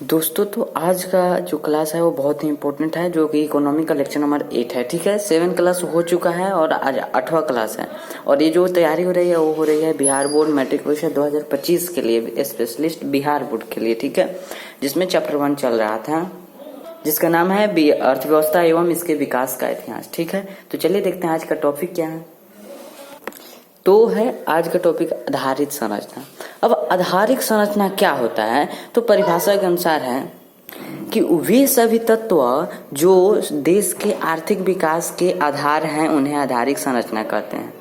दोस्तों तो आज का जो क्लास है वो बहुत ही इम्पोर्टेंट है, जो कि इकोनॉमी का लेक्चर नंबर 8 है। ठीक है, 7 क्लास हो चुका है और आज 8वां क्लास है। और ये जो तैयारी हो रही है वो हो रही है बिहार बोर्ड मैट्रिक परीक्षा 2025 के लिए, स्पेशलिस्ट बिहार बोर्ड के लिए। ठीक है, जिसमें चैप्टर 1 चल रहा था, जिसका नाम है अर्थव्यवस्था एवं इसके विकास का इतिहास। ठीक है, तो चलिए देखते हैं आज का टॉपिक क्या है। तो है आज का टॉपिक आधारित संरचना। अब आधारित संरचना क्या होता है, तो परिभाषा के अनुसार है कि वे सभी तत्व जो देश के आर्थिक विकास के आधार हैं उन्हें आधारित संरचना कहते हैं।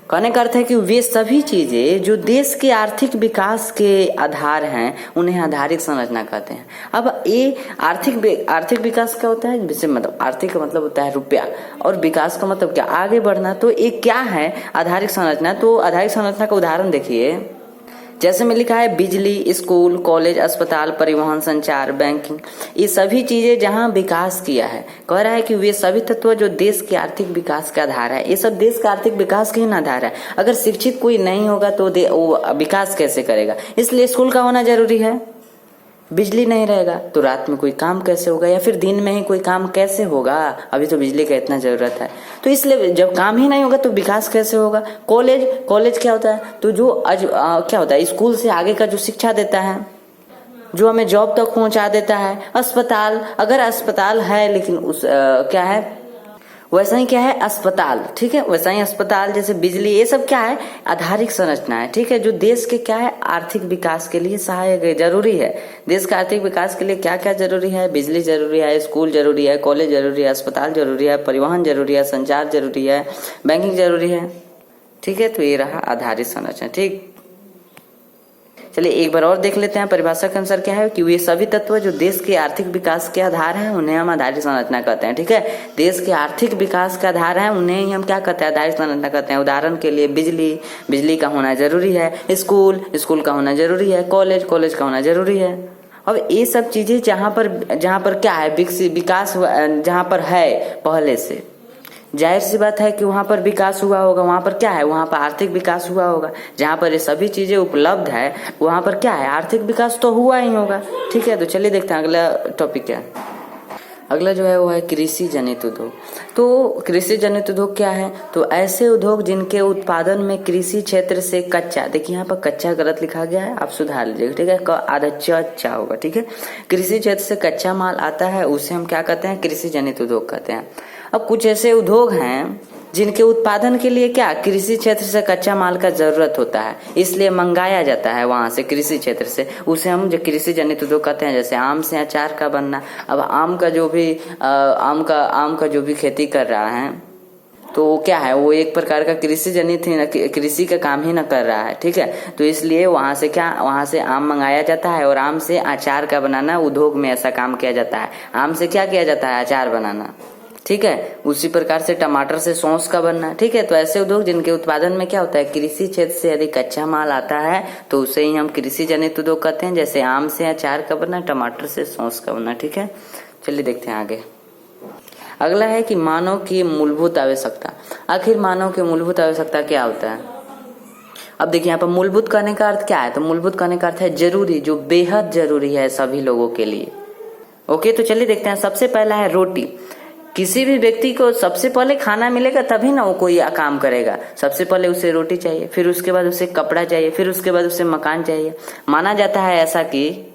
कहने का अर्थ है कि वे सभी चीजें जो देश के आर्थिक विकास के आधार हैं उन्हें आधारित संरचना कहते हैं। अब ये आर्थिक विकास क्या होता है, जैसे मतलब आर्थिक का मतलब होता है रुपया, और विकास का मतलब क्या, आगे बढ़ना। तो ये क्या है आधारित संरचना, तो आधारित संरचना का उदाहरण देखिए, जैसे में लिखा है बिजली, स्कूल, कॉलेज, अस्पताल, परिवहन, संचार, बैंकिंग, ये सभी चीजें जहां विकास किया है। कह रहा है कि वे सभी तत्व जो देश के आर्थिक विकास का आधार है, ये सब देश का आर्थिक विकास के ही आधार है। अगर शिक्षित कोई नहीं होगा तो वो विकास कैसे करेगा। इसलिए स्कूल का होना जरूरी है। बिजली नहीं रहेगा तो रात में कोई काम कैसे होगा, या फिर दिन में ही कोई काम कैसे होगा। अभी तो बिजली का इतना जरूरत है, तो इसलिए जब काम ही नहीं होगा तो विकास कैसे होगा। कॉलेज क्या होता है, तो जो क्या होता है, स्कूल से आगे का जो शिक्षा देता है, जो हमें जॉब तक पहुंचा देता है। अस्पताल, अगर अस्पताल है लेकिन उस क्या है, वैसा ही क्या है अस्पताल। ठीक है, वैसा ही अस्पताल, जैसे बिजली, ये सब क्या है आधारिक संरचना है। ठीक है, जो देश के क्या है आर्थिक विकास के लिए सहायक है, जरूरी है। देश का आर्थिक विकास के लिए क्या क्या जरूरी है, बिजली जरूरी है, स्कूल जरूरी है, कॉलेज जरूरी है, अस्पताल जरूरी है, परिवहन जरूरी है, संचार जरूरी है, बैंकिंग जरूरी है। ठीक है, तो ये रहा आधारित संरचना। ठीक, चलिए एक बार और देख लेते हैं परिभाषा के अनुसार क्या है कि वे सभी तत्व जो देश के आर्थिक विकास के आधार हैं उन्हें हम आधारित संरचना कहते हैं। ठीक है, देश के आर्थिक विकास का आधार है उन्हें ही हम क्या कहते हैं, आधारित संरचना कहते हैं। उदाहरण के लिए बिजली का होना जरूरी है, स्कूल का होना जरूरी है, कॉलेज का होना जरूरी है। अब ये सब चीजें जहां पर क्या है विकास जहां पर है पहले से, जाहिर सी बात है कि वहां पर विकास हुआ होगा। वहां पर क्या है, वहां पर आर्थिक विकास हुआ होगा। जहां पर ये सभी चीजें उपलब्ध है वहां पर क्या है, आर्थिक विकास तो हुआ ही होगा। ठीक है, तो चलिए देखते हैं अगला टॉपिक क्या है। अगला जो है वो है कृषि जनित उद्योग। तो कृषि जनित उद्योग क्या है, तो ऐसे उद्योग जिनके उत्पादन में कृषि क्षेत्र से कच्चा, देखिए यहाँ पर कच्चा गलत लिखा गया है, आप सुधार लीजिएगा। ठीक है, आधा अच्छा होगा। ठीक है, कृषि क्षेत्र से कच्चा माल आता है उसे हम क्या कहते हैं, कृषि जनित उद्योग कहते हैं। अब कुछ ऐसे उद्योग हैं जिनके उत्पादन के लिए क्या कृषि क्षेत्र से कच्चा माल का जरूरत होता है, इसलिए मंगाया जाता है वहां से कृषि क्षेत्र से, उसे हम जो कृषि जनित उद्योग कहते हैं। जैसे आम से अचार का बनना। अब आम का जो भी खेती कर रहा है तो वो क्या है, वो एक प्रकार का कृषि जनित ही कृषि का काम ही न कर रहा है। ठीक है, तो इसलिए वहां से आम मंगाया जाता है और आम से अचार का बनाना, उद्योग में ऐसा काम किया जाता है। आम से क्या किया जाता है, अचार बनाना। ठीक है, उसी प्रकार से टमाटर से सॉस का बनना। ठीक है, तो ऐसे उद्योग जिनके उत्पादन में क्या होता है, कृषि क्षेत्र से यदि कच्चा माल आता है तो उसे ही हम कृषि जनित उद्योग कहते हैं। जैसे आम से अचार का बनना, टमाटर से सॉस का बनना। ठीक है, चलिए देखते हैं आगे। अगला है कि मानव की मूलभूत आवश्यकता। आखिर मानव की मूलभूत आवश्यकता क्या होता है। अब देखिए यहाँ पर मूलभूत कहने का अर्थ क्या है, तो मूलभूत कहने का अर्थ है जरूरी, जो बेहद जरूरी है सभी लोगों के लिए। ओके, तो चलिए देखते हैं। सबसे पहला है रोटी। किसी भी व्यक्ति को सबसे पहले खाना मिलेगा तभी ना वो कोई काम करेगा। सबसे पहले उसे रोटी चाहिए, फिर उसके बाद उसे कपड़ा चाहिए, फिर उसके बाद उसे मकान चाहिए। माना जाता है ऐसा कि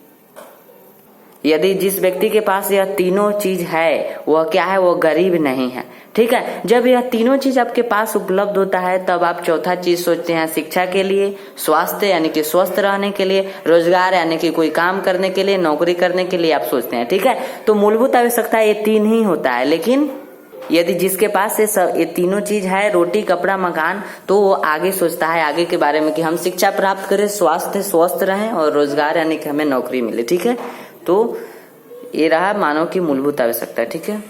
यदि जिस व्यक्ति के पास यह तीनों चीज है वह क्या है, वो गरीब नहीं है। ठीक है, जब यह तीनों चीज आपके पास उपलब्ध होता है तब आप चौथा चीज सोचते हैं शिक्षा के लिए, स्वास्थ्य यानी कि स्वस्थ रहने के लिए, रोजगार यानी कि कोई काम करने के लिए, नौकरी करने के लिए आप सोचते हैं। ठीक है, तो मूलभूत आवश्यकता ये 3 ही होता है। लेकिन यदि जिसके पास ये तीनों चीज है, रोटी, कपड़ा, मकान, तो वो आगे सोचता है आगे के बारे में कि हम शिक्षा प्राप्त करें, स्वास्थ्य स्वस्थ रहें, और रोजगार यानी कि हमें नौकरी मिले। ठीक है, तो ये रहा मानव की मूलभूत आवश्यकता। ठीक है,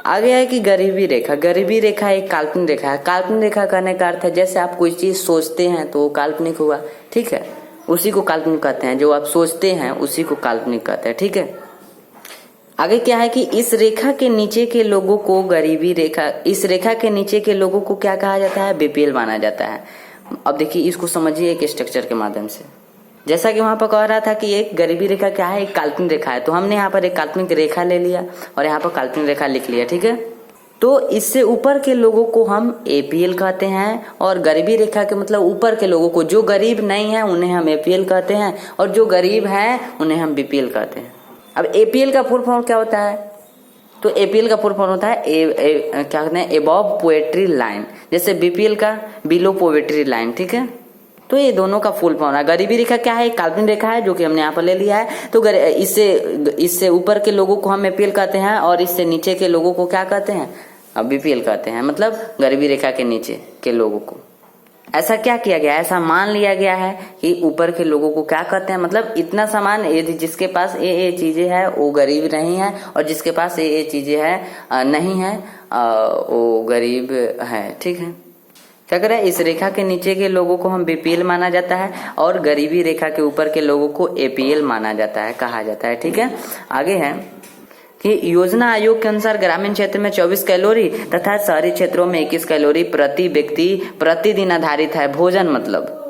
आगे है कि गरीबी रेखा। गरीबी रेखा एक काल्पनिक रेखा है। काल्पनिक रेखा कहने का अर्थ है जैसे आप कोई चीज सोचते हैं तो वो काल्पनिक हुआ। ठीक है, उसी को काल्पनिक कहते हैं। जो आप सोचते हैं उसी को काल्पनिक कहते हैं। ठीक है, आगे क्या है कि इस रेखा के नीचे के लोगों को गरीबी रेखा, इस रेखा के नीचे के लोगों को क्या कहा जाता है, बीपीएल माना जाता है। अब देखिए इसको समझिए एक स्ट्रक्चर के माध्यम से। जैसा कि वहां पर कह रहा था कि एक गरीबी रेखा क्या है, एक काल्पनिक रेखा है, तो हमने यहाँ पर एक काल्पनिक रेखा ले लिया और यहाँ पर काल्पनिक रेखा लिख लिया, ठीक है। तो इससे ऊपर के लोगों को हम एपीएल कहते हैं और गरीबी रेखा के मतलब ऊपर के लोगों को, जो गरीब नहीं है उन्हें हम एपीएल कहते हैं और जो गरीब हैं उन्हें हम बीपीएल कहते हैं। अब एपीएल का फुल फॉर्म क्या होता है, तो एपीएल का फुल फॉर्म होता है क्या कहते हैं, एबव पोवर्टी लाइन, जैसे बीपीएल का बिलो पोवर्टी लाइन, ठीक है। तो ये दोनों का फुल फॉर्म है। गरीबी रेखा क्या है, एक काल्पनिक रेखा है जो कि हमने यहाँ पर ले लिया है। तो इससे ऊपर के लोगों को हम एपीएल कहते हैं और इससे नीचे के लोगों को क्या कहते हैं, अब बीपीएल कहते हैं, मतलब गरीबी रेखा के नीचे के लोगों को। ऐसा क्या किया गया, ऐसा मान लिया गया है कि ऊपर के लोगों को क्या कहते हैं, मतलब इतना सामान, यदि जिसके पास ये चीजें है वो गरीब नहीं है और जिसके पास ये चीजें है नहीं है वो गरीब है, ठीक है। क्या करें, इस रेखा के नीचे के लोगों को हम बीपीएल माना जाता है और गरीबी रेखा के ऊपर के लोगों को एपीएल माना जाता है, कहा जाता है, ठीक है। आगे है कि योजना आयोग के अनुसार ग्रामीण क्षेत्र में 24 कैलोरी तथा शहरी क्षेत्रों में 21 कैलोरी प्रति व्यक्ति प्रतिदिन आधारित है भोजन। मतलब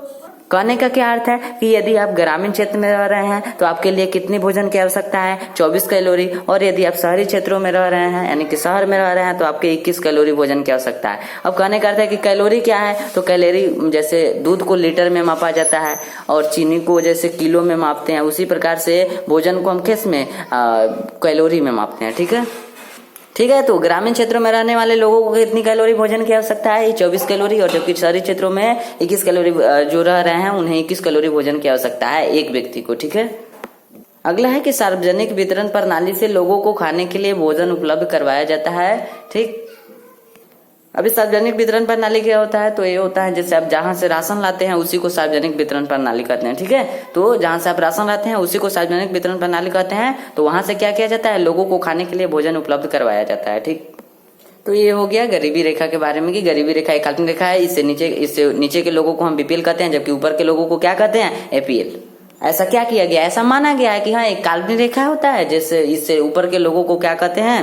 कहने का क्या अर्थ है कि यदि आप ग्रामीण क्षेत्र में रह रहे हैं तो आपके लिए कितनी भोजन की आवश्यकता है, 24 कैलोरी, और यदि आप शहरी क्षेत्रों में रह रहे हैं यानी कि शहर में रह रहे हैं तो आपके 21 कैलोरी भोजन की आवश्यकता है। अब कहने का अर्थ है कि कैलोरी क्या है, तो कैलोरी जैसे दूध को लीटर में मापा जाता है और चीनी को जैसे किलो में मापते हैं, उसी प्रकार से भोजन को हम किस में, कैलोरी में मापते हैं, ठीक है। ठीक है, तो ग्रामीण क्षेत्रों में रहने वाले लोगों को कितनी कैलोरी भोजन की आवश्यकता है, 24 कैलोरी, और जबकि शहरी क्षेत्रों में 21 कैलोरी, जो रह रहे हैं उन्हें 21 कैलोरी भोजन की आवश्यकता है एक व्यक्ति को, ठीक है। अगला है कि सार्वजनिक वितरण प्रणाली से लोगों को खाने के लिए भोजन उपलब्ध करवाया जाता है, ठीक। अभी सार्वजनिक वितरण प्रणाली क्या होता है, तो ये होता है जैसे आप जहां से राशन लाते हैं उसी को सार्वजनिक वितरण प्रणाली कहते हैं, ठीक है। तो जहां से आप राशन लाते हैं उसी को सार्वजनिक वितरण प्रणाली कहते हैं। तो वहां से क्या किया जाता है, लोगों को खाने के लिए भोजन उपलब्ध करवाया जाता है, ठीक। तो ये हो गया गरीबी रेखा के बारे में कि गरीबी रेखा एक काल्पनिक रेखा है, इससे नीचे के लोगों को हम बीपीएल कहते हैं, जबकि ऊपर के लोगों को क्या कहते हैं, एपीएल। ऐसा क्या किया गया, ऐसा माना गया है कि हाँ एक काल्पनिक रेखा होता है, जैसे इससे ऊपर के लोगों को क्या कहते हैं,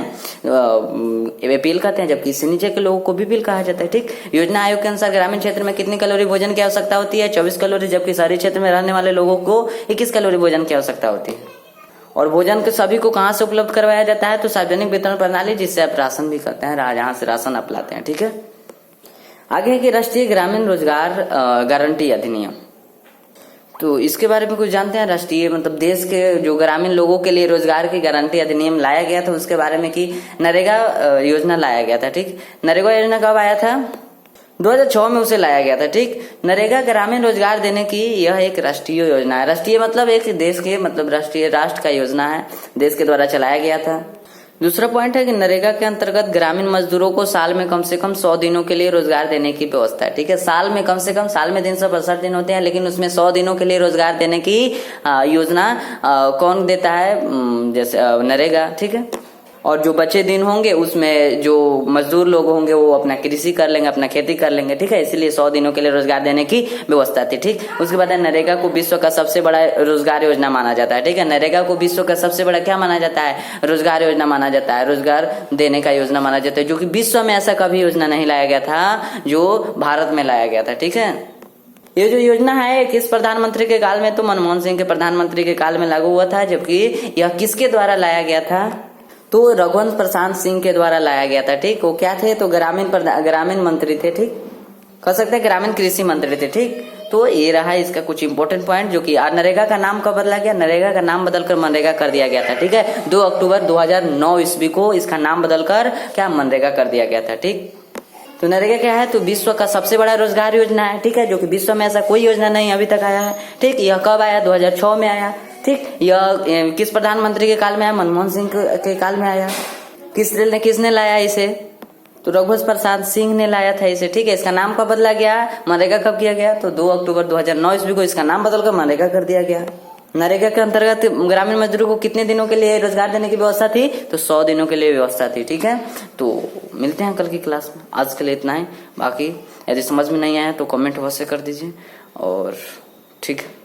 एपीएल कहते हैं, जबकि इससे नीचे के लोगों को बीपीएल कहा जाता है, ठीक। योजना आयोग के अनुसार ग्रामीण क्षेत्र में कितनी कैलोरी भोजन की आवश्यकता होती है, 24 कैलोरी, जबकि शहरी क्षेत्र में रहने वाले लोगों को 21 कैलोरी भोजन की आवश्यकता होती है। और भोजन के सभी को कहाँ से उपलब्ध करवाया जाता है, तो सार्वजनिक वितरण प्रणाली, जिससे आप राशन भी करते हैं, जहां से राशन आप लाते हैं, ठीक है। आगे है कि राष्ट्रीय ग्रामीण रोजगार गारंटी अधिनियम, तो इसके बारे में कुछ जानते हैं। राष्ट्रीय मतलब देश के जो ग्रामीण लोगों के लिए रोजगार की गारंटी अधिनियम लाया गया था, उसके बारे में कि नरेगा योजना लाया गया था, ठीक। नरेगा योजना कब आया था, 2006 में उसे लाया गया था, ठीक। नरेगा ग्रामीण रोजगार देने की यह एक राष्ट्रीय योजना है। राष्ट्रीय मतलब एक देश के मतलब राष्ट्र का योजना है, देश के द्वारा चलाया गया था। दूसरा पॉइंट है कि नरेगा के अंतर्गत ग्रामीण मजदूरों को साल में कम से कम 100 दिनों के लिए रोजगार देने की व्यवस्था है, ठीक है। साल में कम से कम, साल में 365 दिन होते हैं, लेकिन उसमें 100 दिनों के लिए रोजगार देने की योजना कौन देता है, जैसे नरेगा, ठीक है। और जो बचे दिन होंगे उसमें जो मजदूर लोग होंगे वो अपना कृषि कर लेंगे, अपना खेती कर लेंगे, ठीक है। इसलिए 100 दिनों के लिए रोजगार देने की व्यवस्था थी, ठीक। उसके बाद नरेगा को विश्व का सबसे बड़ा रोजगार योजना माना जाता है, ठीक है। नरेगा को विश्व का सबसे बड़ा क्या माना जाता है, रोजगार योजना माना जाता है, रोजगार देने का योजना माना जाता है, जो कि विश्व में ऐसा कभी योजना नहीं लाया गया था जो भारत में लाया गया था, ठीक है। ये जो योजना है किस प्रधानमंत्री के काल में, तो मनमोहन सिंह के प्रधानमंत्री के काल में लागू हुआ था, जबकि यह किसके द्वारा लाया गया था, तो रघुवंश प्रसाद सिंह के द्वारा लाया गया था, ठीक। वो क्या थे, तो ग्रामीण मंत्री थे, ठीक, कह सकते हैं ग्रामीण कृषि मंत्री थे, ठीक। तो ये रहा इसका कुछ इंपॉर्टेंट पॉइंट, जो कि नरेगा का नाम कब बदला गया, नरेगा का नाम बदलकर मनरेगा कर दिया गया था, ठीक है। 2 अक्टूबर 2009 ईस्वी को इसका नाम बदलकर क्या मनरेगा कर दिया गया था, ठीक। तो नरेगा क्या है, तो विश्व का सबसे बड़ा रोजगार योजना है, ठीक है, जो कि विश्व में ऐसा कोई योजना नहीं अभी तक आया है, ठीक। यह कब आया, 2006 में आया, ठीक। यह किस प्रधानमंत्री के काल में आया, मनमोहन सिंह के काल में आया। किसने लाया इसे, तो रघुवंश प्रसाद सिंह ने लाया था इसे, ठीक है। इसका नाम कब बदला गया, मनरेगा कब किया गया, तो 2 अक्टूबर 2009 ईस्वी को इसका नाम बदलकर मनरेगा कर दिया गया। नरेगा के अंतर्गत ग्रामीण मजदूरों को कितने दिनों के लिए रोजगार देने की व्यवस्था थी, तो 100 दिनों के लिए व्यवस्था थी, ठीक है। तो मिलते हैं कल की क्लास में, आज के लिए इतना ही। बाकी यदि समझ में नहीं आया तो कमेंट अवश्य कर दीजिए, और ठीक है।